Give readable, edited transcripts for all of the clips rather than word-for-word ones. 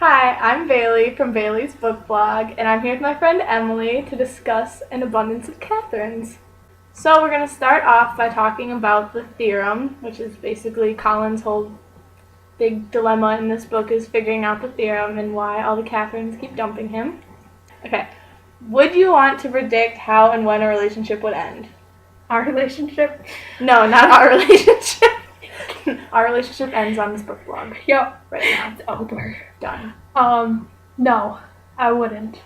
Hi, I'm Bailey from Bailey's Book Blog, and I'm here with my friend Emily to discuss an abundance of Katherines. So we're going to start off by talking about the theorem, which is basically Colin's whole big dilemma in this book is figuring out the theorem and why all the Katherines keep dumping him. Okay, would you want to predict how and when a relationship would end? Our relationship? No, not our relationship. Our relationship ends on this book blog. Yep. Right now. It's over. Done. No, I wouldn't.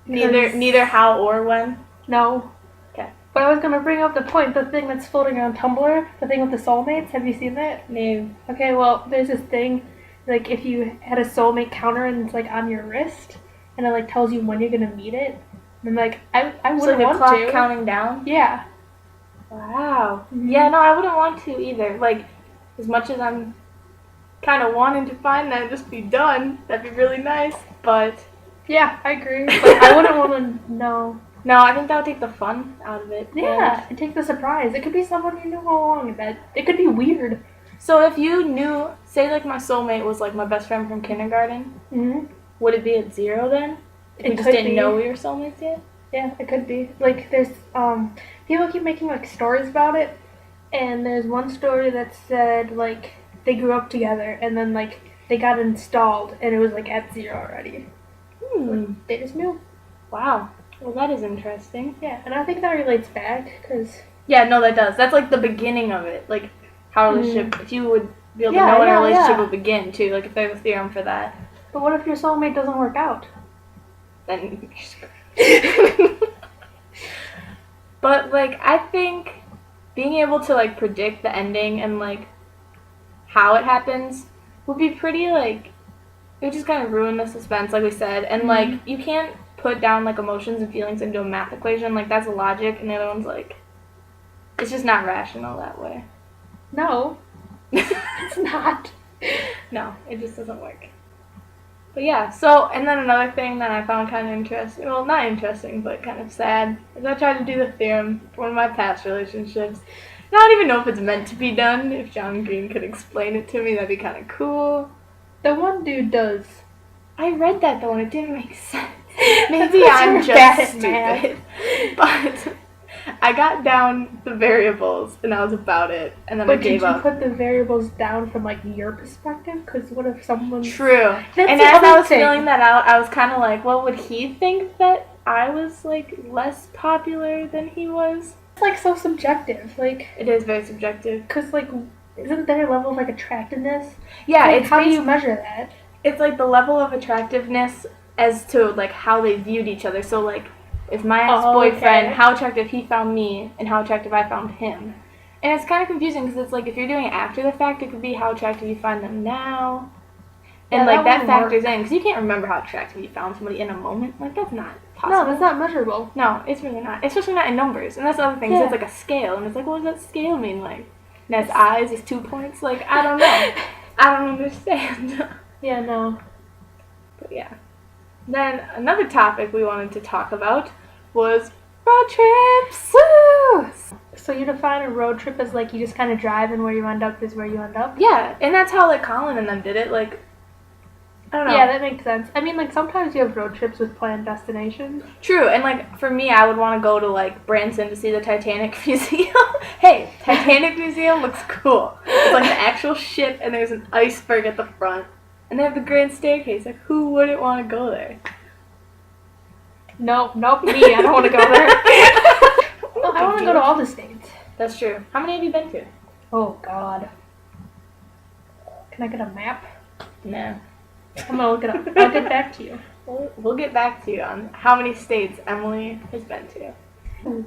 Neither how or when? No. Okay. But I was going to bring up the thing that's floating on Tumblr, the thing with the soulmates. Have you seen that? No. Okay, well, there's this thing, like, if you had a soulmate counter and it's, like, on your wrist, and it, like, tells you when you're going to meet it. And, like, I wouldn't so the want clock to. counting down? Yeah. Wow. Mm-hmm. Yeah, no, I wouldn't want to either. Like, as much as I'm kind of wanting to find that and just be done, that'd be really nice, but... Yeah, I agree. But I wouldn't want to know. No, I think that would take the fun out of it. Yeah, and take the surprise. It could be someone you knew all along. It could be weird. So if you knew, say like my soulmate was like my best friend from kindergarten, would it be at 0 then? If we just didn't know we were soulmates yet? Yeah, it could be. Like, there's, people keep making, like, stories about it, and there's one story that said, like, they grew up together, and then, like, they got installed, and it was, like, at 0 already. Like, they just knew. Wow. Well, that is interesting. Yeah, and I think that relates back, because... Yeah, no, that does. That's, like, the beginning of it. Like, how a relationship... If you would be able to know when a relationship would begin, too. Like, if there's a theorem for that. But what if your soulmate doesn't work out? Then... But, like, I think being able to, like, predict the ending and, like, how it happens would be pretty, like, it would just kind of ruin the suspense, like we said. And, like, you can't put down, like, emotions and feelings into a math equation. Like, that's logic, and the other one's, like, it's just not rational that way. No. It's not. No, it just doesn't work. But yeah, so, and then another thing that I found kind of interesting, well, not interesting, but kind of sad, is I tried to do the theorem for one of my past relationships. And I don't even know if it's meant to be done. If John Green could explain it to me, that'd be kind of cool. The one dude does. I read that though, and it didn't make sense. Maybe I'm just stupid. But I got down the variables, and that was about it. And then I gave up. But did you put the variables down from, like, your perspective? Because what if someone... True. And as I was feeling that out, I was kind of like, well, would he think that I was, like, less popular than he was? It's, like, so subjective. Like... It is very subjective. Because, like, isn't there a level of, like, attractiveness? Yeah, like, how do you measure that? It's, like, the level of attractiveness as to, like, how they viewed each other. So, like, if my ex-boyfriend, how attractive he found me, and how attractive I found him. And it's kind of confusing, because it's like, if you're doing it after the fact, it could be how attractive you find them now. And, like, that factors in, because you can't remember how attractive you found somebody in a moment. Like, that's not possible. No, that's not measurable. No, it's really not. Especially not in numbers. And that's the other thing, it's like a scale. And it's like, what does that scale mean? Like, and that's eyes is 2 points? Like, I don't know. I don't understand. Yeah, no. But yeah. Then, another topic we wanted to talk about was road trips. Woo! So you define a road trip as, like, you just kind of drive and where you end up is where you end up? Yeah, and that's how, like, Colin and them did it. Like, I don't know. Yeah, that makes sense. I mean, like, sometimes you have road trips with planned destinations. True, and, like, for me, I would want to go to, like, Branson to see the Titanic Museum. Hey, Titanic Museum looks cool. It's, like, an actual ship, and there's an iceberg at the front. And they have the grand staircase. Like, who wouldn't want to go there? Nope, me. I don't want to go there. Well, I want to go to all the states. That's true. How many have you been to? Oh, God. Can I get a map? No. I'm going to look it up. I'll get back to you. We'll get back to you on how many states Emily has been to.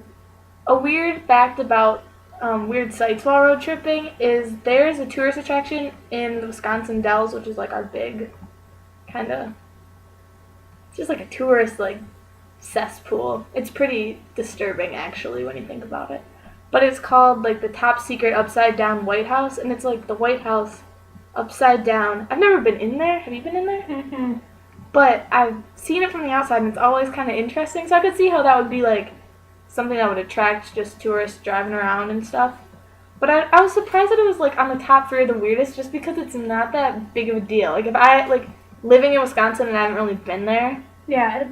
A weird fact about weird sites while road tripping is there's a tourist attraction in the Wisconsin Dells, which is like our big kind of, it's just like a tourist like cesspool. It's pretty disturbing actually when you think about it. But it's called like the top secret upside down White House, and it's like the White House upside down. I've never been in there. Have you been in there? Mm-hmm. But I've seen it from the outside, and it's always kind of interesting. So I could see how that would be like something that would attract just tourists driving around and stuff. But I was surprised that it was like on the top 3 of the weirdest, just because it's not that big of a deal. Like if living in Wisconsin and I haven't really been there. Yeah,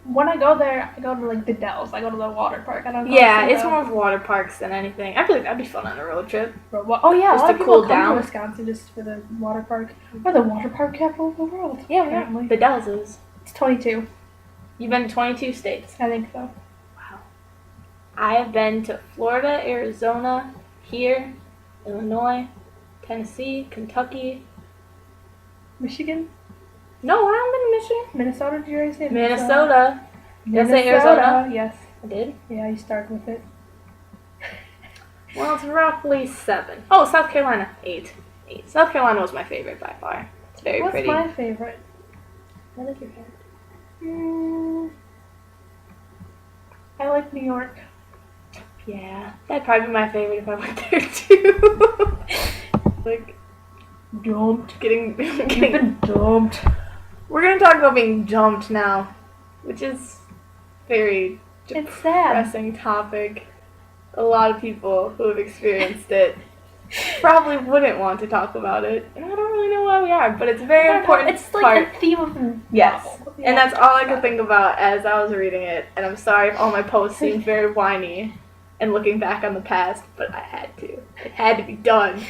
when I go there, I go to like the Dells. I go to the water park. I don't go Yeah, to it's the more of water parks than anything. I feel like that'd be fun on a road trip. Oh yeah, Just a lot to of people cool come down. to Wisconsin just for the water park. We're the water park capital of the world. Yeah, we apparently. are. The Dells is. It's 22. You've been to 22 states. I think so. Wow. I have been to Florida, Arizona, here, Illinois, Tennessee, Kentucky. Michigan? No, I haven't been to Michigan. Minnesota? Did you already say Minnesota. Did I say Minnesota? Arizona? Yes. I did. Yeah, you started with it. Well, it's roughly 7. Oh, South Carolina, 8. South Carolina was my favorite by far. It's very pretty. What's my favorite? What is your favorite? I like New York. Yeah, that'd probably be my favorite if I went there too. Like, Dumped. getting You've been dumped. We're gonna talk about being dumped now, which is very It's sad. depressing topic. A lot of people who have experienced it probably wouldn't want to talk about it, and I don't really know why we are, but it's a very important It's like part. a theme of the Yes, novel. and that's all I could think about as I was reading it, and I'm sorry if all my posts seemed very whiny and looking back on the past, but I had to. It had to be done.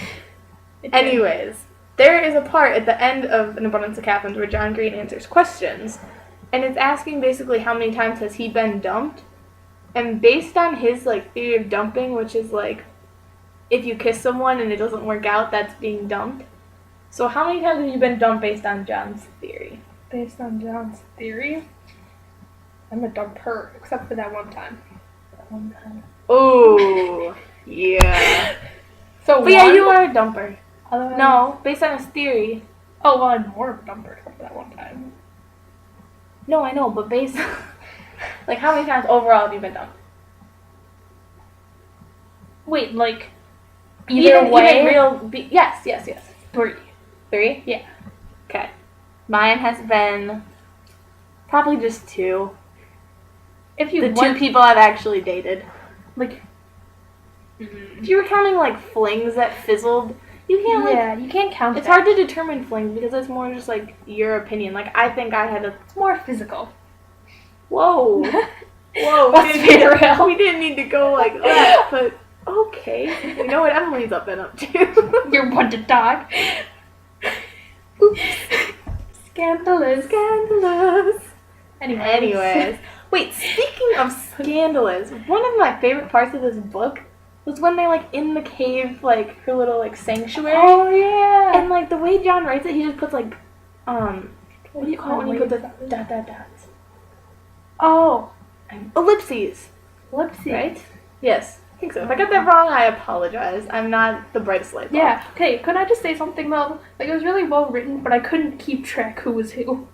Anyways, there is a part at the end of An Abundance of Katherines where John Green answers questions, and it's asking basically how many times has he been dumped, and based on his like theory of dumping, which is like if you kiss someone and it doesn't work out, that's being dumped. So how many times have you been dumped based on John's theory? Based on John's theory, I'm a dumper, except for that one time. Oh, yeah. So, But yeah, you are a dumper. Otherwise, No, based on his theory. Oh, well, I'm more of a dumper except for that one time. No, I know, but based on, like, how many times overall have you been dumped? Wait, like, either way? Yes. 3. 3? Yeah. Okay. Mine has been probably just 2. If you The want, 2 people I've actually dated. like, If you were counting, like, flings that fizzled, you can't, like, yeah, you can't count it's that. hard to determine flings because it's more just, like, your opinion. Like, I think I had a, It's more physical. whoa, whoa, Let's be real. we didn't need to go like that, but okay. We know what Emily's been up to. You're one to talk. Oops. Scandalous. Anyways. Wait, speaking of scandalous, one of my favorite parts of this book was when they, like, in the cave, like, her little, like, sanctuary. Oh, yeah. And, like, the way John writes it, he just puts, like, what do you call it when you put the dots? Oh. Ellipses, Whoopsie. right? Yes, I think so. If I got that wrong, I apologize. I'm not the brightest light bulb. Yeah. Okay, could I just say something, though? Like, it was really well written, but I couldn't keep track who was who.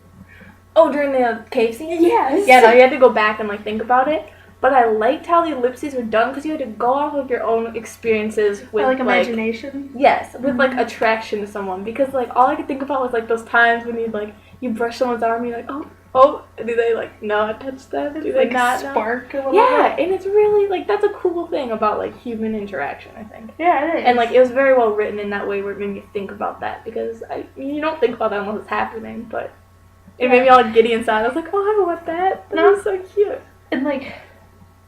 Oh, during the cave scene? Yes. Yeah, no, you had to go back and, like, think about it. But I liked how the ellipses were done because you had to go off of your own experiences with, Like, imagination. Yes, with, like, attraction to someone. Because, like, all I could think about was, like, those times when you brush someone's arm and you're like, oh, do they, like, not touch them? Do they Like, not? spark a little Yeah, bit. and it's really, like, that's a cool thing about, like, human interaction, I think. Yeah, it is. And, like, it was very well written in that way where it made me think about that. Because you don't think about that unless it's happening, but it made me all giddy inside. I was like, oh, I want that. That was so cute. And, like,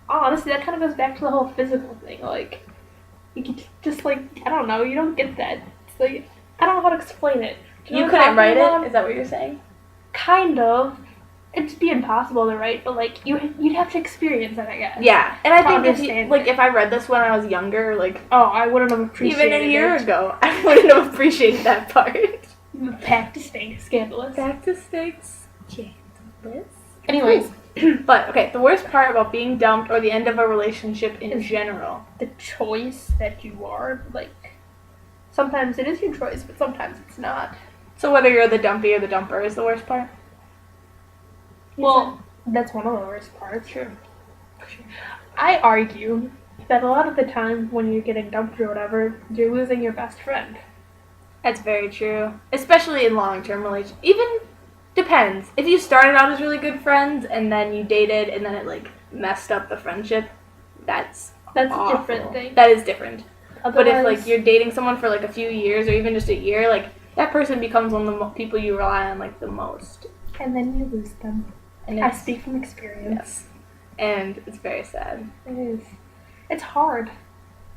honestly, that kind of goes back to the whole physical thing. Like, you could just, like, I don't know, you don't get that. It's like, I don't know how to explain it. Do You know what I'm couldn't write talking about? it? Is that what you're saying? Kind of. It'd be impossible to write, but, like, you'd have to experience it, I guess. Yeah, and I To think understand if I read this when I was younger, like, Oh, I wouldn't have appreciated even a year it. ago, I wouldn't have appreciated that part. Back to staying scandalous. Back to stakes. Scandalous. Anyways, But, okay, the worst part about being dumped or the end of a relationship in general. the choice that you are, like, sometimes it is your choice, but sometimes it's not. So whether you're the dumpy or the dumper is the worst part? Well, that's one of the worst parts. Sure. I argue that a lot of the time when you're getting dumped or whatever, you're losing your best friend. That's very true. Especially in long-term relationships. Even depends. If you started out as really good friends and then you dated and then it, like, messed up the friendship, that's awful. A different thing. That is different. But if, Otherwise- like, you're dating someone for, like, a few years or even just a year, like, that person becomes one of the people you rely on like the most. And then you lose them. And I speak from experience. Yes. And it's very sad. It is. It's hard.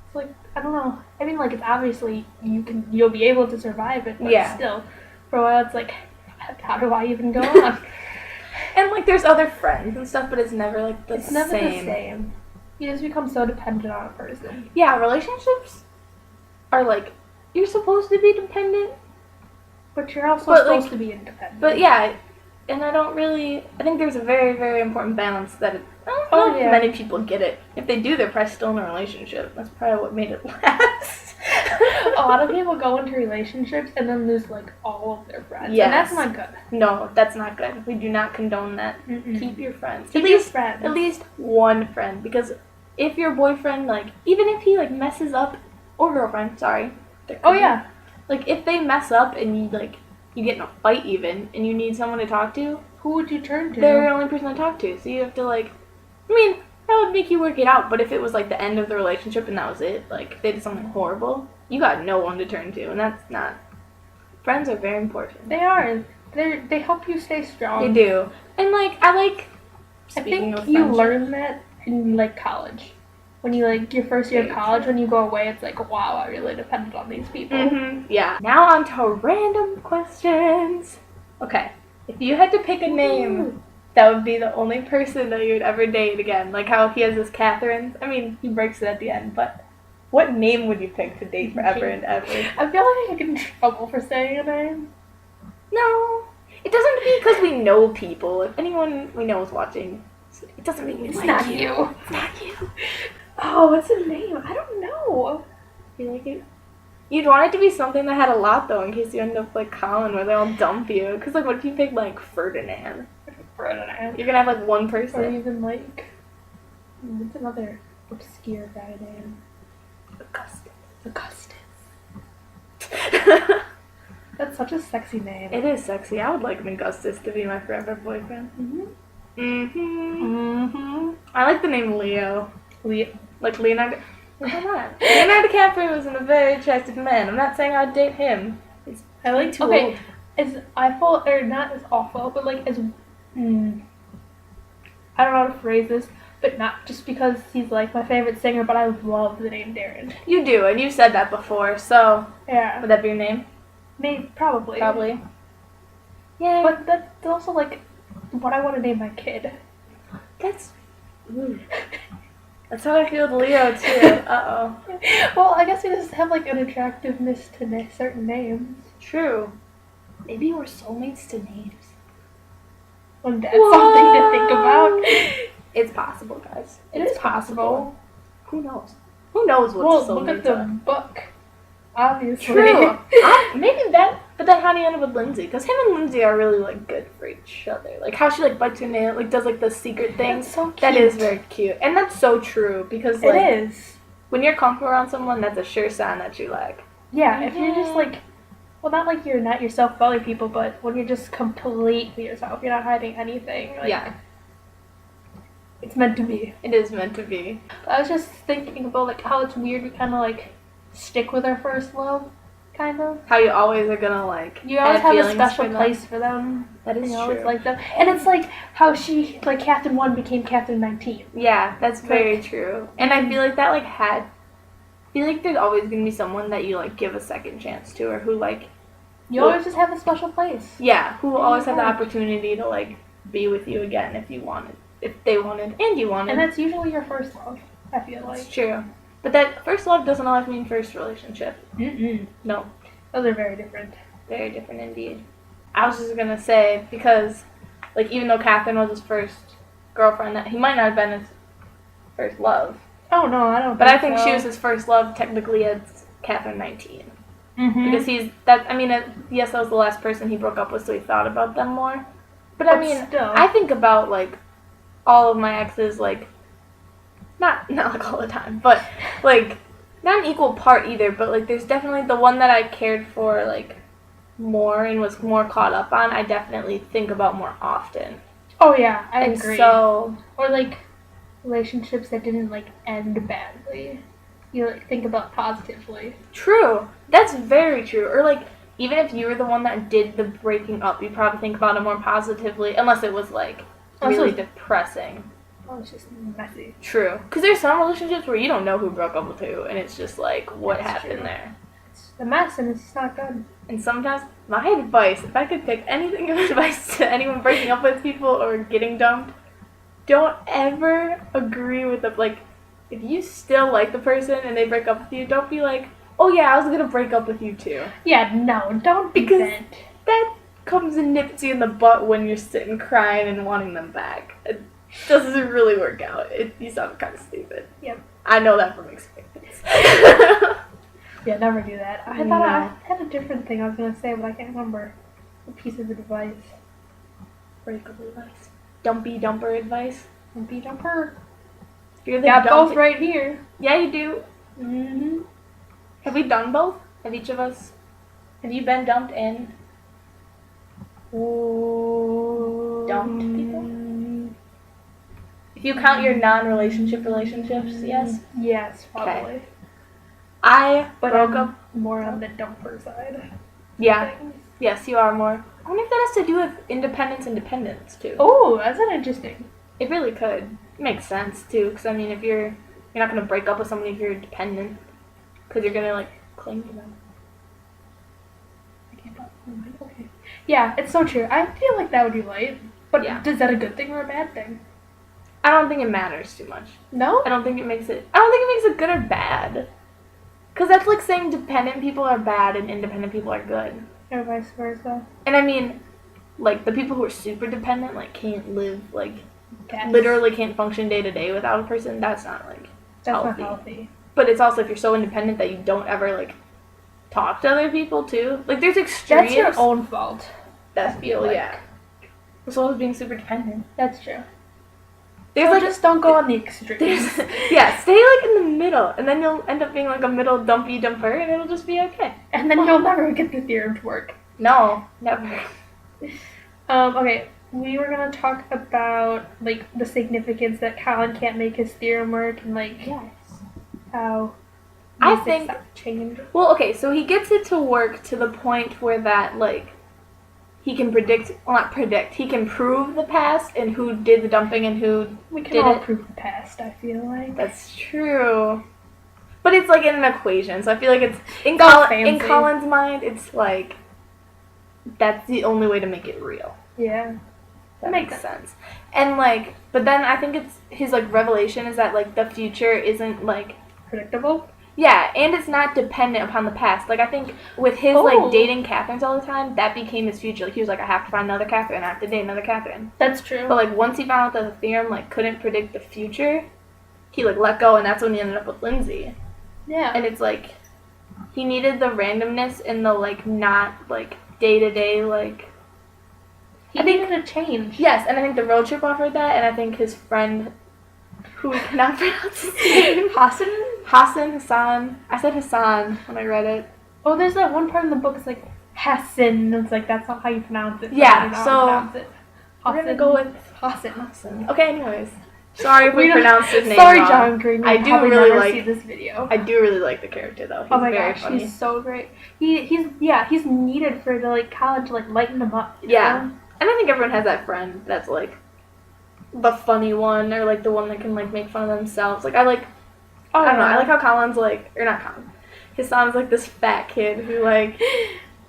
It's like, I don't know. I mean, like, it's obviously you'll be able to survive it, but still, for a while it's like, how do I even go on? And like, there's other friends and stuff, but it's never like the same. It's never the same. You just become so dependent on a person. Yeah, relationships are like, you're supposed to be dependent, but you're also supposed to be independent. But yeah, and I think there's a very, very important balance that I don't know if many people get it. If they do, they're probably still in a relationship. That's probably what made it last. A lot of people go into relationships and then lose like all of their friends. Yes. And that's not good. No, that's not good. We do not condone that. Mm-mm. Keep your friends. Keep your friends. At least one friend. Because if your boyfriend, like, even if he like messes up, or girlfriend, sorry. Oh yeah. Like, if they mess up and you get in a fight even, and you need someone to talk to, who would you turn to? They're the only person to talk to. So you have to, like, I mean, that would make you work it out, but if it was, like, the end of the relationship and that was it, like, they did something horrible, you got no one to turn to, and that's not... Friends are very important. They are. They help you stay strong. They do. And, like, I think you learn that in, like, college. When you, like, your first year of college, when you go away, it's like, wow, I really depended on these people. Mm-hmm. Yeah. Now on to random questions. Okay. If you had to pick a name, that would be the only person that you would ever date again. Like how he has this Katherines. I mean, he breaks it at the end, but what name would you pick to date forever and ever? I feel like I get in trouble for saying a name. No. It doesn't mean because we know people. If anyone we know is watching, it doesn't mean it's not you. It's not you. Oh, what's a name? I don't know. You like it? You'd want it to be something that had a lot, though, in case you end up like Colin, where they all dump you. Because, like, what if you pick, like, Ferdinand? Ferdinand. You're gonna have, like, one person. Or even, like, what's another obscure guy name? Augustus. That's such a sexy name. It is sexy. I would like an Augustus to be my forever boyfriend. Mm-hmm. Mm-hmm. Mm-hmm. I like the name Leo. Like Leonardo. Come on. Leonardo DiCaprio was a very attractive man. I'm not saying I'd date him. I like too old. As awful, or not as awful, but like as I don't know how to phrase this, but not just because he's like my favorite singer, but I love the name Darren. You do, and you said that before, so yeah. Would that be your name? Maybe, probably. Probably. Yeah. But that's also like what I want to name my kid. That's That's how I feel with Leo, too. Uh-oh. Well, I guess we just have, like, an attractiveness to certain names. True. Maybe we're soulmates to names. Well, that's something to think about. It's possible, guys. It is possible. Who knows? Who knows what's soulmates? Look at the book. Obviously. True. Maybe that, but then how do you end up with Lindsay? Because him and Lindsay are really, like, good for each other. Like, how she, like, bites her nail, like, does, like, the secret thing. That's so cute. That is very cute. And that's so true, because, like... It is. When you're comfortable around someone, that's a sure sign that you like. Yeah, if you're just, like... Well, not like you're not yourself with other people, but when you're just completely yourself, you're not hiding anything. Like, yeah. It's meant to be. It is meant to be. I was just thinking about, like, how it's weird we kind of, like... stick with our first love, kind of. How you always are gonna, like, you always have a special place for them. That is you true. Always like them. And it's like how she, like, Catherine 1 became Catherine 19. Yeah, that's very true. And I feel like that, like, I feel like there's always gonna be someone that you, like, give a second chance to, or who, like... You always just have a special place. Yeah, who will always have the opportunity to, like, be with you again if you wanted. If they wanted, and you wanted. And that's usually your first love, I feel like. It's true. But that first love doesn't always mean first relationship. Mm-mm. No. Those are very different. Very different indeed. I was just gonna say, because, like, even though Catherine was his first girlfriend, that he might not have been his first love. Oh, no, I don't But I think think she was his first love, technically, as Catherine 19. Mm-hmm. Because yes, that was the last person he broke up with, so he thought about them more. But I mean, still. I think about, like, all of my exes, like, not like all the time, but, like, not an equal part either, but, like, there's definitely the one that I cared for, like, more and was more caught up on, I definitely think about more often. Oh, yeah, I agree. So... Or, like, relationships that didn't, like, end badly. You, like, think about positively. True. That's very true. Or, like, even if you were the one that did the breaking up, you'd probably think about it more positively, unless it was like really depressing. Oh, it's just messy. True. Because there's some relationships where you don't know who broke up with who, and it's just like, what happened there? It's a mess, and it's not good. And sometimes, my advice, if I could pick anything of advice to anyone breaking up with people or getting dumped, don't ever agree with them. Like, if you still like the person and they break up with you, don't be like, oh yeah, I was gonna break up with you too. Yeah, no, don't be that. That comes and nips you in the butt when you're sitting crying and wanting them back. It doesn't really work out. You sound kind of stupid. Yep. I know that from experience. Yeah, never do that. I thought I had a different thing I was gonna say, but I can't remember. A piece of advice. Breakup advice. Dumpy dumper advice. Dumpy dumper. You're the got both right here. Yeah, you do. Mm-hmm. Have we done both? Have each of us? Have you been dumped and dumped people? If you count your non-relationship relationships, yes? Yes, probably. Okay. I broke up more on the dumper side. Yeah. Yes, you are more. I wonder if that has to do with independence too. Oh, that's interesting. It really could. It makes sense too, because I mean, if you're not gonna break up with somebody if you're dependent, because you're gonna like cling to them. Okay. Yeah, it's so true. I feel like that would be light, but is that a good thing or a bad thing? I don't think it matters too much. No? I don't think it makes it good or bad. Because that's like saying dependent people are bad and independent people are good. Or vice versa. And I mean, like, the people who are super dependent, like, can't live, like, Yes. literally can't function day to day without a person, that's not, like, That's not healthy. But it's also if you're so independent that you don't ever, like, talk to other people, too. Like, there's extremes. That's your own fault. That's people, yeah. As well as being super dependent. That's true. There's so just don't go on the extremes. Yeah, stay like in the middle, and then you'll end up being like a middle dumpy dumper, and it'll just be okay. And then you'll never get the theorem to work. No, never. Okay, we were gonna talk about like the significance that Colin can't make his theorem work, and like how I think change. Well, okay, so he gets it to work to the point where that like. He can he can prove the past and who did the dumping and who we can all prove the past, I feel like. That's true. But it's like in an equation, so I feel like it's, in Colin's mind, it's like, that's the only way to make it real. Yeah. That makes sense. And like, but then I think it's, his like revelation is that like the future isn't like... predictable? Yeah, and it's not dependent upon the past. Like, I think with his, like, dating Katherines all the time, that became his future. Like, he was like, I have to find another Katherine. I have to date another Katherine. That's true. But, like, once he found out that the theorem, like, couldn't predict the future, he, like, let go, and that's when he ended up with Lindsay. Yeah. And it's, like, he needed the randomness and the, like, not, like, day-to-day, like... He needed a change. Yes, and I think the road trip offered that, and I think his friend... who we cannot pronounce his name. Hassan. I said Hassan when I read it. Oh, there's that one part in the book, it's like Hassan. It's like, that's not how you pronounce it. Yeah, so we're going to go with Hassan. Okay, anyways. Sorry if we pronounced his name Sorry, wrong. John Green. I do really see this video. I do really like the character, though. He's very funny. He's so great. He's needed for the, like, college to, like, lighten him up. Yeah. And I think everyone has that friend that's, like, the funny one, or like the one that can like make fun of themselves. Like I don't know. I like how Colin's like, or not Colin. His son's like this fat kid who like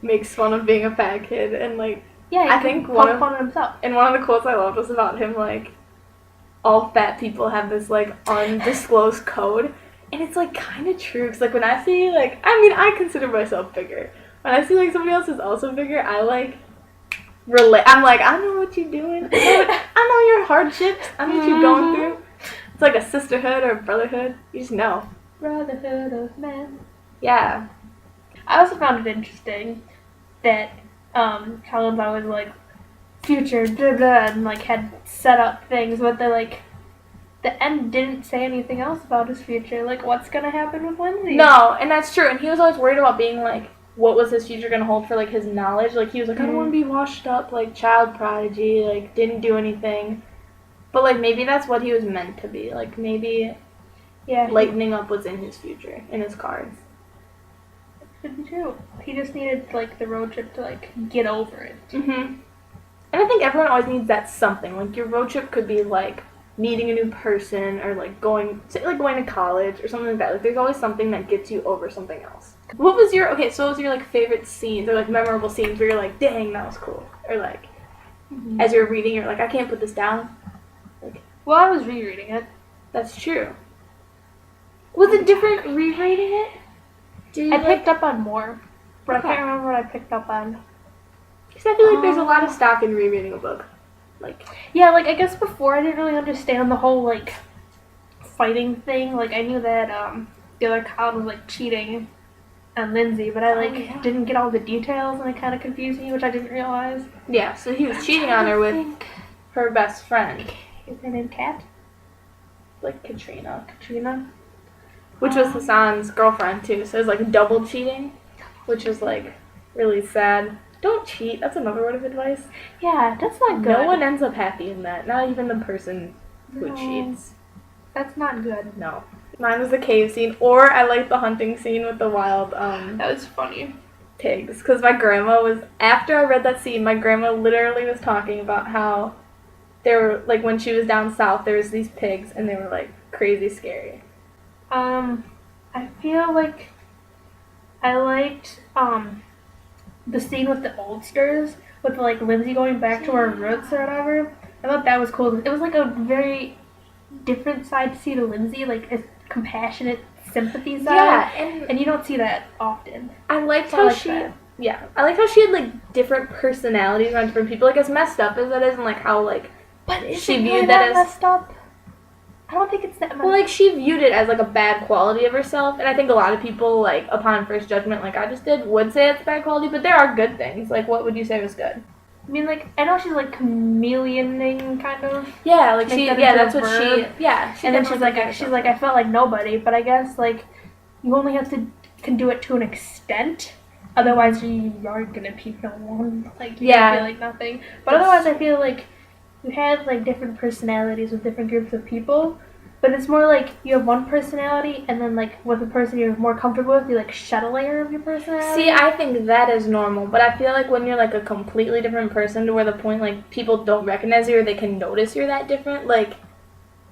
makes fun of being a fat kid, and like I think one of the quotes I loved was about him like, all fat people have this like undisclosed code, and it's like kind of true. Cause like when I see like, I mean I consider myself bigger. When I see like somebody else is also bigger, I like. I'm like, I know what you're doing. I know your hardships. I know what you're going through. It's like a sisterhood or a brotherhood. You just know. Brotherhood of man. Yeah. I also found it interesting that Colin's always like future blah blah and like had set up things, but the end didn't say anything else about his future. Like what's gonna happen with Lindsay? No, and that's true. And he was always worried about being like, what was his future going to hold for, like, his knowledge. Like, he was like, I don't want to be washed up, like, child prodigy, like, didn't do anything. But, like, maybe that's what he was meant to be. Like, maybe lightening up was in his future, in his cards. Could be true. He just needed like the road trip to like get over it. And I think everyone always needs that something. Like your road trip could be like meeting a new person or like going to college or something like that. Like there's always something that gets you over something else. What was your like favorite scenes or like memorable scenes where you're like, dang, that was cool, or like as you're reading you're like, I can't put this down. Like, well, I was rereading it. That's true. Was it different rereading it? I picked up on more, but I can't remember what I picked up on. Because I feel like there's a lot of stock in rereading a book. Like, yeah, like I guess before I didn't really understand the whole like fighting thing. Like I knew that the other cop was like cheating on Lindsay, but I didn't get all the details, and it kind of confused me, which I didn't realize. Yeah, so he was cheating on her with her best friend. Is her name Kat? Like Katrina. Which was Hassan's girlfriend too, so it was like double cheating, which was like really sad. Don't cheat, that's another word of advice. Yeah, that's not good. No one ends up happy in that, not even the person who cheats. That's not good. No. Mine was the cave scene, or I liked the hunting scene with the wild, that was funny. Pigs, because my grandma was, after I read that scene, my grandma literally was talking about how there were, like when she was down south, there was these pigs, and they were like crazy scary. I feel like I liked, the scene with the oldsters, with like Lindsay going back to her roots or whatever. I thought that was cool. It was like a very different side to see to Lindsay, like a compassionate sympathy side. Yeah, and you don't see that often. I liked how she had like different personalities around different people. Like as messed up as that is, and like how like she viewed that as messed up. I don't think it's that messed up. Well, like she viewed it as like a bad quality of herself, and I think a lot of people like upon first judgment, like I just did, would say it's a bad quality. But there are good things. Like what would you say was good? I mean, like I know she's like chameleoning kind of. Yeah, like that's what she. Yeah, and then she's like, I felt like nobody, but I guess like you only can do it to an extent. Otherwise, you are gonna be no one. Like you feel like nothing. But otherwise, I feel like you have like different personalities with different groups of people. But it's more like you have one personality, and then like with the person you're more comfortable with, you like shed a layer of your personality. See, I think that is normal, but I feel like when you're like a completely different person to where the point like people don't recognize you or they can notice you're that different, like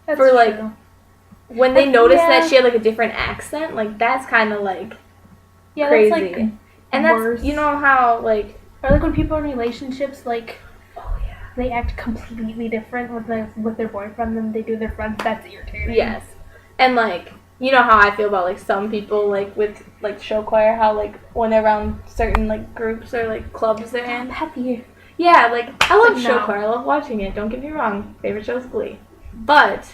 that's for true. like when they notice that she had like a different accent, like that's kind of like crazy. That's like and worse. That's how like or like when people in relationships like. They act completely different with their boyfriend than they do their friends. That's irritating. Yes. And, like, you know how I feel about, like, some people, like, with, like, show choir, how, like, when they're around certain, like, groups or, like, clubs they're in. Happy. Yeah, like, I love show choir. I love watching it. Don't get me wrong. Favorite show is Glee. But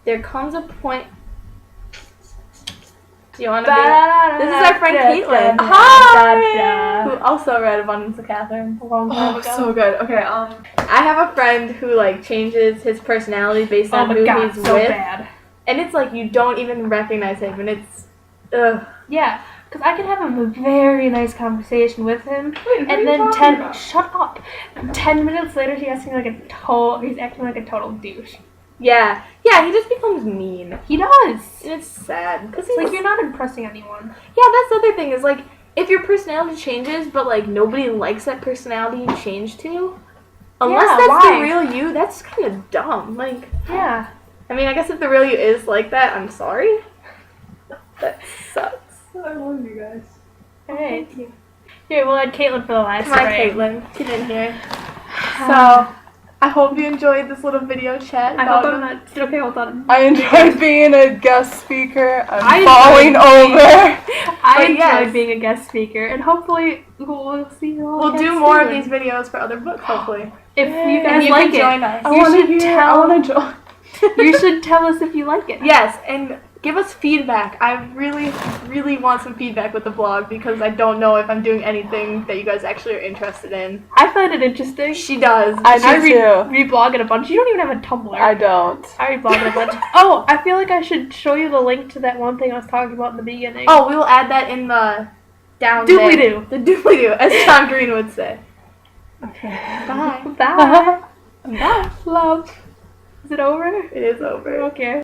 there comes a point... Do you want to be... This is our friend Caitlin. Hi! Who also read Abundance of Katherines a long time ago. So good. Okay, I have a friend who, like, changes his personality based on who he's with. Bad. And it's like you don't even recognize him, and it's... Ugh. Yeah, because I can have a very nice conversation with him, and then shut up. 10 minutes later, he's acting like a total douche. Yeah, he just becomes mean. He does. And it's sad. Because it's like you're not impressing anyone. Yeah, that's the other thing is like, if your personality changes, but like nobody likes that personality you changed to, unless that's the real you, that's kind of dumb. Like, yeah. I mean, I guess if the real you is like that, I'm sorry. That sucks. I love you guys. Alright. Thank you. Here, we'll add Caitlin for the last Come on, Caitlin. Get in here. So... I hope you enjoyed this little video chat. I hope I'm not... Okay, hold on. I enjoyed being a guest speaker. I'm falling over. I enjoyed being a guest speaker, and hopefully we'll see you all We'll do more of these videos for other books, hopefully. If you guys like it. Join us. I want to join. You should tell us if you like it. Yes, and give us feedback. I really, really want some feedback with the vlog because I don't know if I'm doing anything that you guys actually are interested in. I find it interesting. She does. I do too. Reblog it a bunch. You don't even have a Tumblr. I don't. I reblog it a bunch. Oh, I feel like I should show you the link to that one thing I was talking about in the beginning. Oh, we will add that in the down doobly-doo. The doobly-doo, as John Green would say. Okay. Bye. Bye. Bye. Love. Is it over? It is over. Okay.